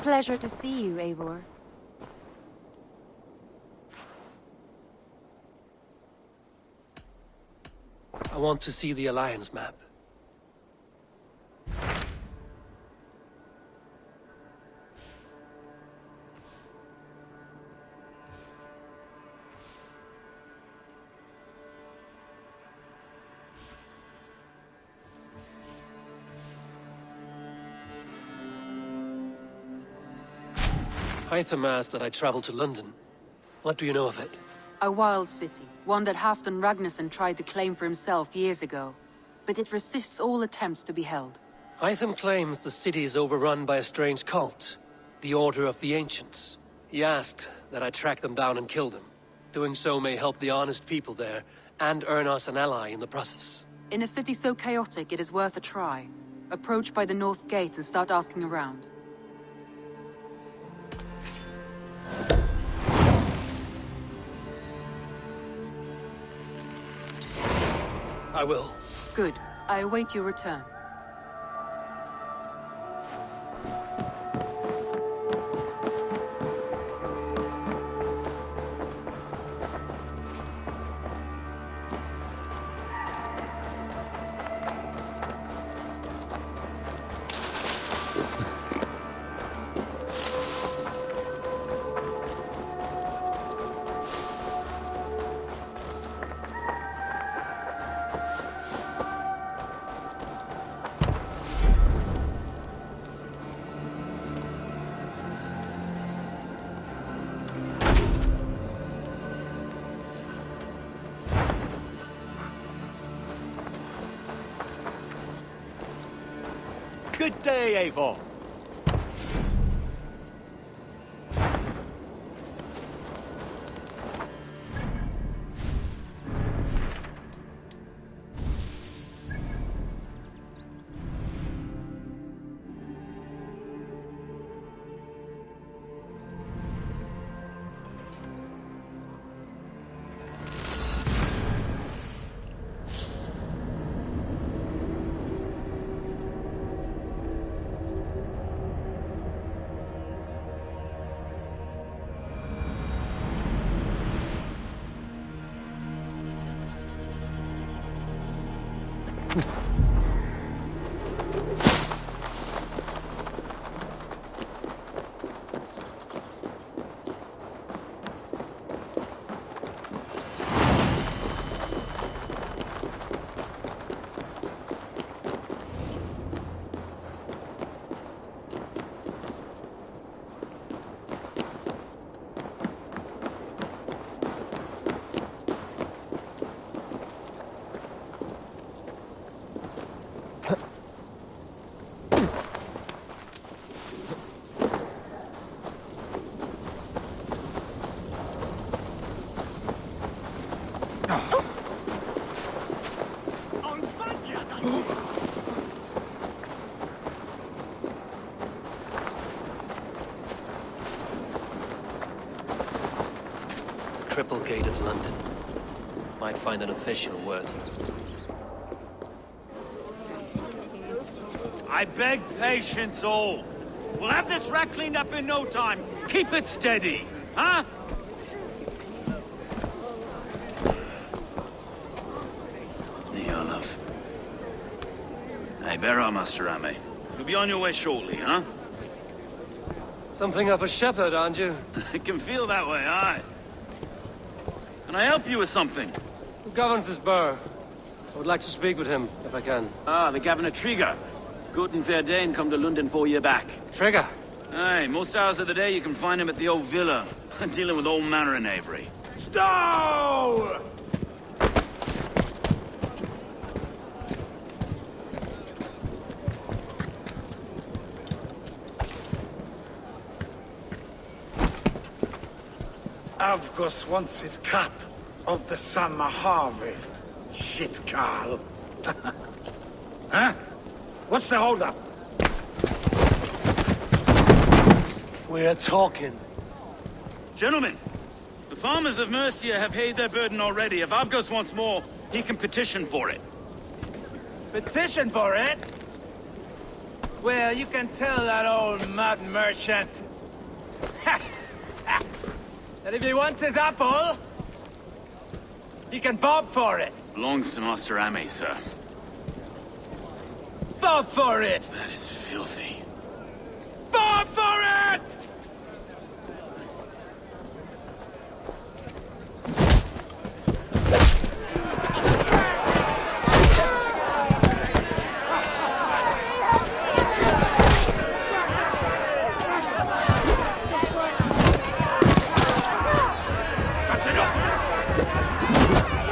Pleasure to see you, Eivor. I want to see the Alliance map. Hytham asked that I travel to London. What do you know of it? A wild city, one that Halfdan Ragnarsson tried to claim for himself years ago. But it resists all attempts to be held. Hytham claims the city is overrun by a strange cult, the Order of the Ancients. He asked that I track them down and kill them. Doing so may help the honest people there, and earn us an ally in the process. In a city so chaotic, it is worth a try. Approach by the North Gate and start asking around. I will. Good. I await your return. Good day, Eivor. Triple Gate of London. Might find an official worth. I beg patience, all. We'll have this rat cleaned up in no time. Keep it steady, huh? Niolov. Hey, bear our Master Ame. You'll be on your way shortly, huh? Something of a shepherd, aren't you? It can feel that way, aye. Can I help you with something? Who governs this burr? I would like to speak with him, if I can. Ah, the Governor Trigger. Good and fair Dane come to London 4 year back. Trigger! Aye, most hours of the day you can find him at the old villa, dealing with all manner in Avery. Stow! Avgos wants his cut of the summer harvest. Shit, Carl. Huh? What's the holdup? We're talking. Gentlemen, the farmers of Mercia have paid their burden already. If Avgos wants more, he can petition for it. Petition for it? Well, you can tell that old mud merchant that if he wants his apple, he can bob for it. Belongs to Master Ame, sir. Bob for it! That is filthy. Bob for it!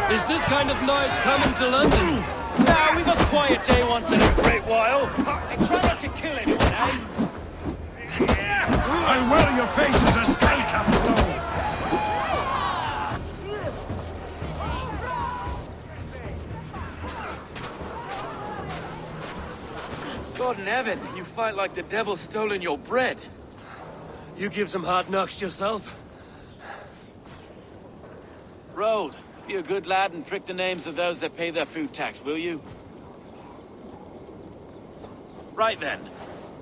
Is this kind of noise coming to London? Nah, we've a quiet day once in a great while. I try not to kill anyone, eh? I'll well your face as a skull capstone! God in heaven, you fight like the devil's stolen your bread. You give some hard knocks yourself? Road, be a good lad and prick the names of those that pay their food tax, will you? Right then.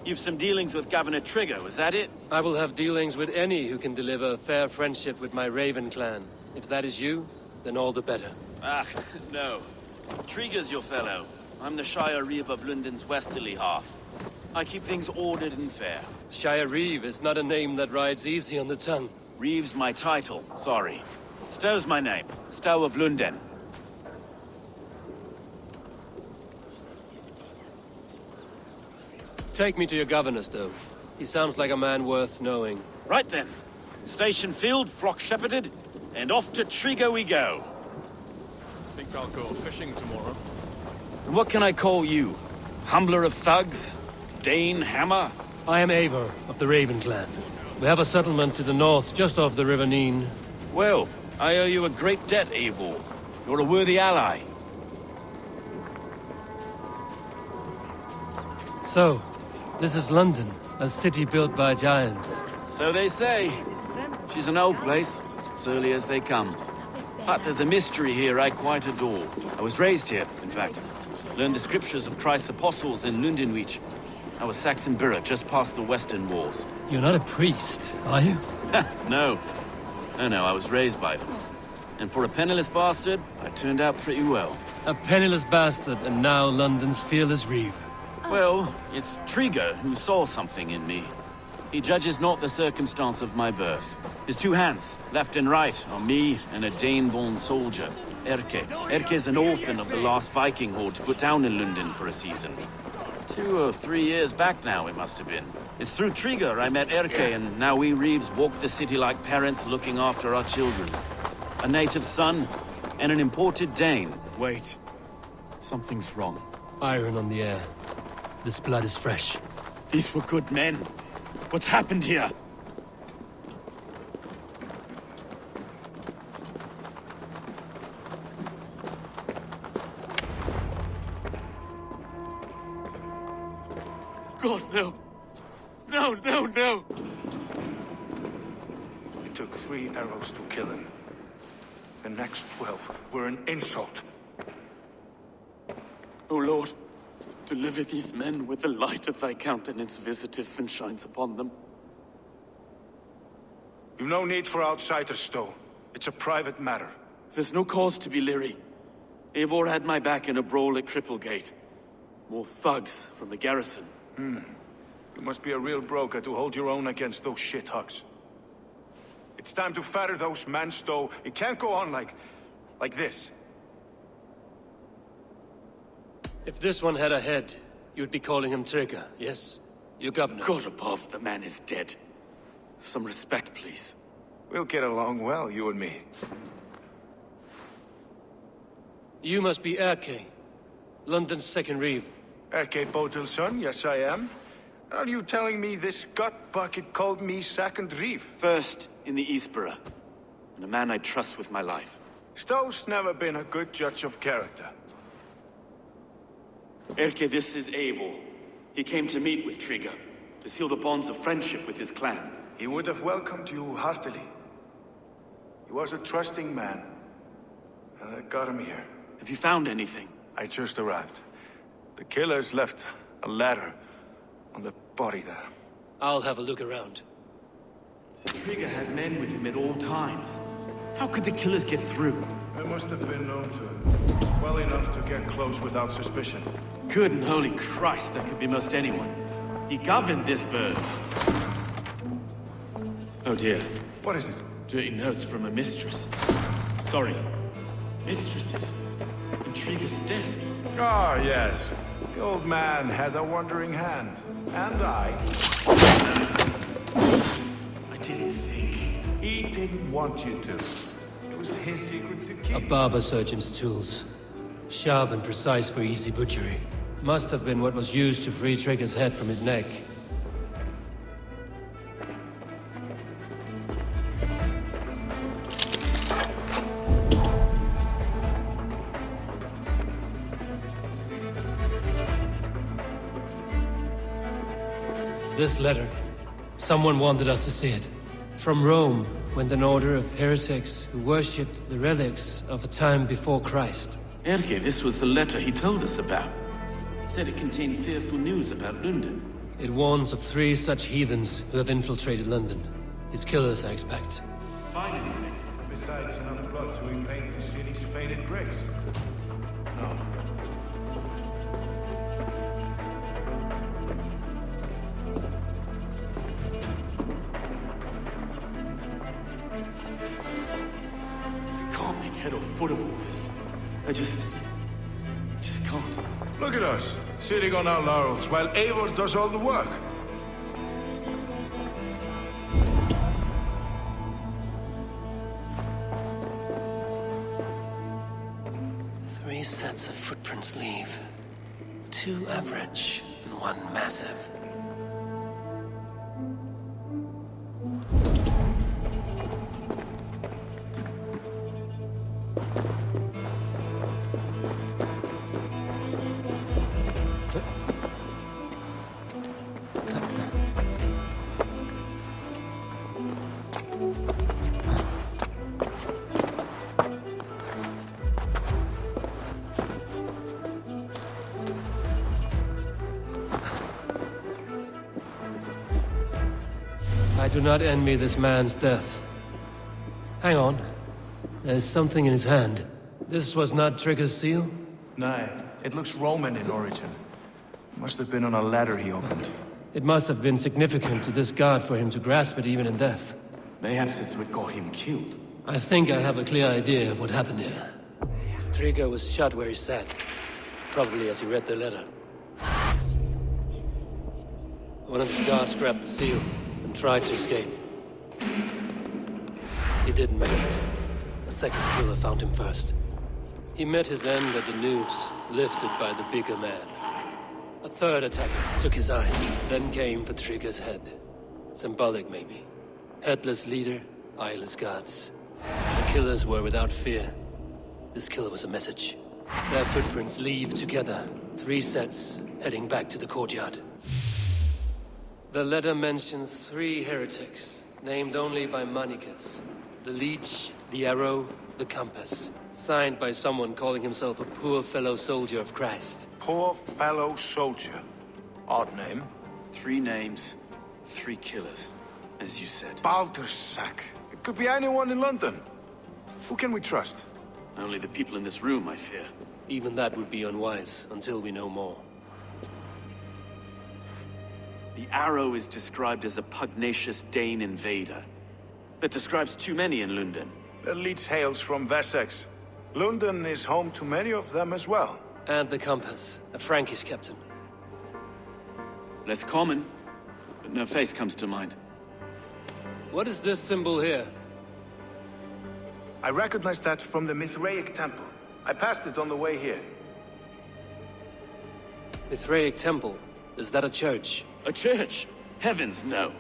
You've some dealings with Governor Trigger, was that it? I will have dealings with any who can deliver fair friendship with my Raven clan. If that is you, then all the better. Ah, no. Trigger's your fellow. I'm the Shire Reeve of London's westerly half. I keep things ordered and fair. Shire Reeve is not a name that rides easy on the tongue. Reeve's my title, sorry. Stow's my name. Stow of London. Take me to your governor, Stowe. He sounds like a man worth knowing. Right then. Station filled, flock shepherded, and off to Trigger we go. Think I'll go fishing tomorrow. And what can I call you? Humbler of thugs? Dane Hammer? I am Eivor of the Raven clan. We have a settlement to the north, just off the River Neen. Well, I owe you a great debt, Eivor. You're a worthy ally. So, this is London, a city built by giants. So they say. She's an old place, surly as they come. But there's a mystery here I quite adore. I was raised here, in fact. Learned the scriptures of Christ's apostles in Lundenwich. I was Saxon Borough, just past the western walls. You're not a priest, are you? No. No, I was raised by them. And for a penniless bastard, I turned out pretty well. A penniless bastard, and now London's fearless Reeve. Well, it's Trigger who saw something in me. He judges not the circumstance of my birth. His two hands, left and right, are me and a Dane-born soldier, Erke. Erke's an orphan of the last Viking horde put down in London for a season. 2 or 3 years back now, it must have been. It's through Trigger I met Erke, and now we Reeves walk the city like parents looking after our children. A native son, and an imported Dane. Wait. Something's wrong. Iron on the air. This blood is fresh. These were good men. What's happened here? God, no. No. It took 3 arrows to kill him. The next 12 were an insult. O Lord, deliver these men with the light of thy countenance visiteth and shines upon them. You've no need for outsiders, Stowe. It's a private matter. There's no cause to be leery. Eivor had my back in a brawl at Cripplegate. More thugs from the garrison. You must be a real broker to hold your own against those shithugs. It's time to fetter those men, Stowe. It can't go on like this. If this one had a head, you'd be calling him Trigger, yes? Your governor. God above, the man is dead. Some respect, please. We'll get along well, you and me. You must be Erke, London's second Reeve. Erke Botel's son, yes I am. Are you telling me this gut bucket called me second Reeve? First in the Eastborough, and a man I trust with my life. Stowe's never been a good judge of character. Erke, this is Eivor. He came to meet with Trigger, to seal the bonds of friendship with his clan. He would have welcomed you heartily. He was a trusting man, and I got him here. Have you found anything? I just arrived. The killers left a letter on the body there. I'll have a look around. Trigger had men with him at all times. How could the killers get through? They must have been known to him. Well enough to get close without suspicion. Good and holy Christ, that could be most anyone. He governed this bird. Oh dear. What is it? Dirty notes from a mistress. Sorry. Mistresses. Intrigue's desk. Ah, yes. The old man had a wandering hand. And I didn't think. He didn't want you to. It was his secret to A keep. barber surgeon's tools. Sharp and precise for easy butchery. Must have been what was used to free Trigger's head from his neck. This letter. Someone wanted us to see it. From Rome went an order of heretics who worshipped the relics of a time before Christ. Erke, this was the letter he told us about. Said it contained fearful news about London. It warns of 3 such heathens who have infiltrated London. His killers, I expect. Find anything? Besides enough blood to repaint the city's faded bricks. No. I can't make head or foot of all this. I just can't. Look at us, sitting on our laurels, while Eivor does all the work. Three sets of footprints leave. 2 average and 1 massive. I do not envy this man's death. Hang on. There's something in his hand. This was not Trigger's seal? Nay, it looks Roman in origin. Must have been on a ladder he opened. It must have been significant to this god for him to grasp it even in death. Mayhaps it's what got him killed. I think I have a clear idea of what happened here. Trigger was shot where he sat. Probably as he read the letter. One of his guards grabbed the seal and tried to escape. He didn't make it. A second killer found him first. He met his end at the noose, lifted by the bigger man. A third attacker took his eyes, then came for Trigger's head. Symbolic, maybe. Headless leader, eyeless guards. The killers were without fear. This killer was a message. Their footprints leave together. 3 sets, heading back to the courtyard. The letter mentions 3 heretics, named only by Manicus. The leech, the arrow, the compass. Signed by someone calling himself a poor fellow soldier of Christ. Poor fellow soldier. Odd name. 3 names, 3 killers, as you said. Baldersack. It could be anyone in London. Who can we trust? Only the people in this room, I fear. Even that would be unwise, until we know more. The arrow is described as a pugnacious Dane invader. That describes too many in London. The leech hails from Wessex. London is home to many of them as well. And the compass, a Frankish captain. Less common, but no face comes to mind. What is this symbol here? I recognize that from the Mithraic temple. I passed it on the way here. Mithraic temple. Is that a church? A church? Heavens, no.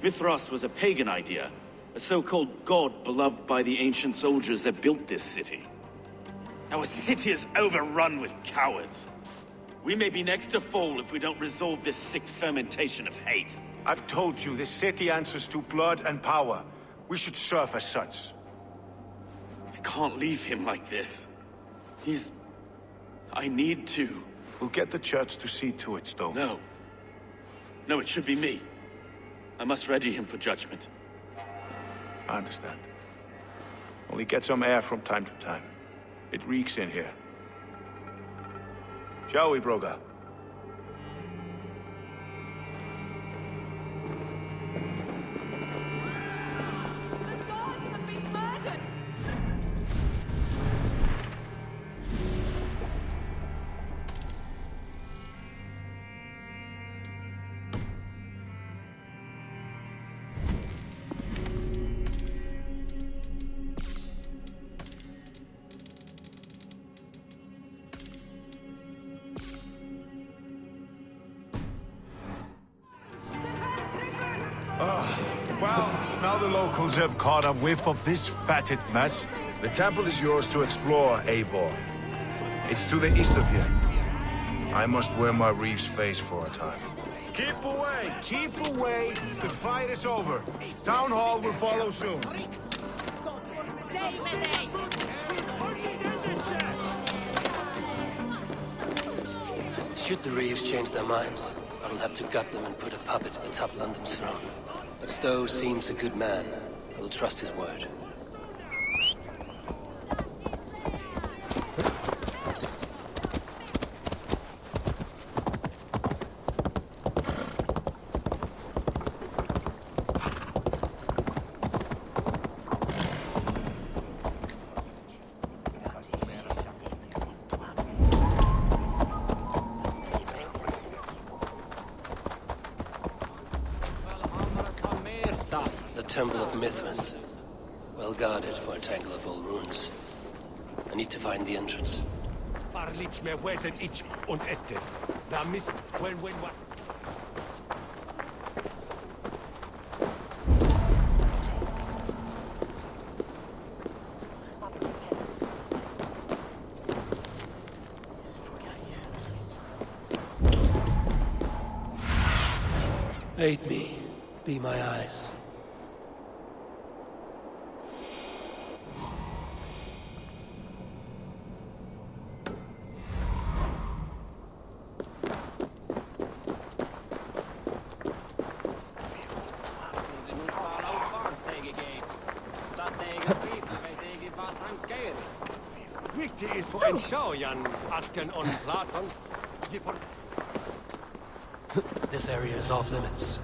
Mithras was a pagan idea. A so-called god beloved by the ancient soldiers that built this city. Our city is overrun with cowards. We may be next to fall if we don't resolve this sick fermentation of hate. I've told you, this city answers to blood and power. We should serve as such. I can't leave him like this. I need to. We'll get the church to see to it, Stowe. No. No, it should be me. I must ready him for judgment. I understand. Only get some air from time to time. It reeks in here. Shall we, Broga? Well, now the locals have caught a whiff of this fatted mess. The temple is yours to explore, Eivor. It's to the east of here. I must wear my reef's face for a time. Keep away! Keep away! The fight is over. Town Hall will follow soon. Should the Reeves change their minds, I will have to gut them and put a puppet atop London's throne. But Stowe seems a good man. I will trust his word. The Temple of Mithras. Well guarded for a tangle of old ruins. I need to find the entrance. Aid me. Be my eyes. This area is off limits.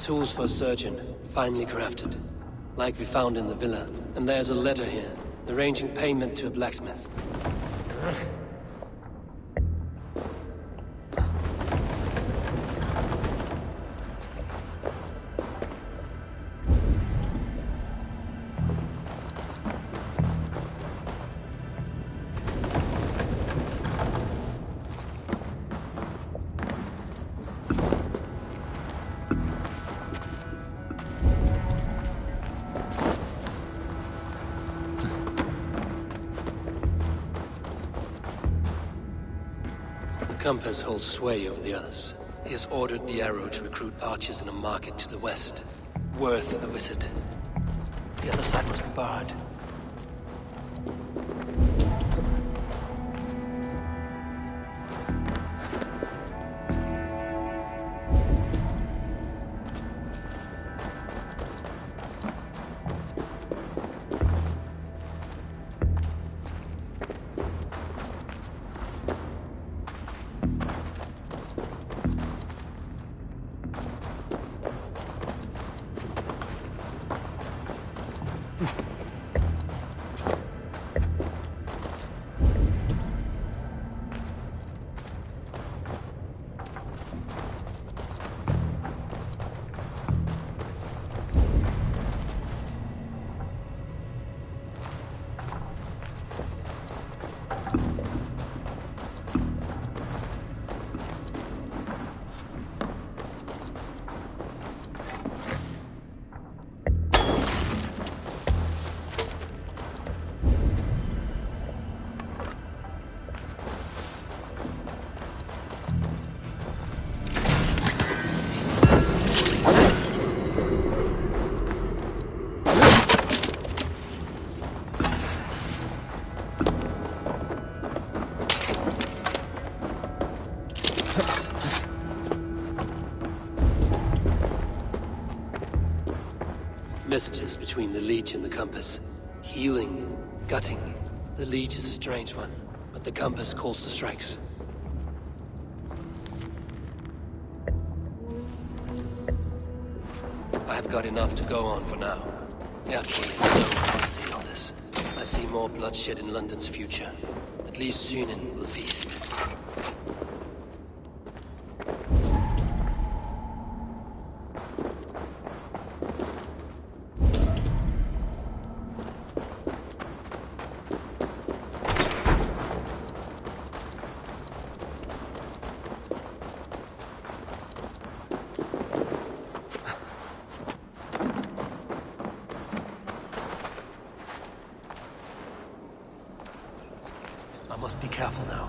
Tools for a surgeon, finely crafted. Like we found in the villa. And there's a letter here, arranging payment to a blacksmith. The compass holds sway over the others. He has ordered the arrow to recruit archers in a market to the west. Worth a visit. The other side must be barred. Messages between the leech and the compass. Healing, gutting. The leech is a strange one, but the compass calls to strikes. I've got enough to go on for now. Yeah, I'll see all this. I see more bloodshed in London's future. At least Sunan will feast. I must be careful now.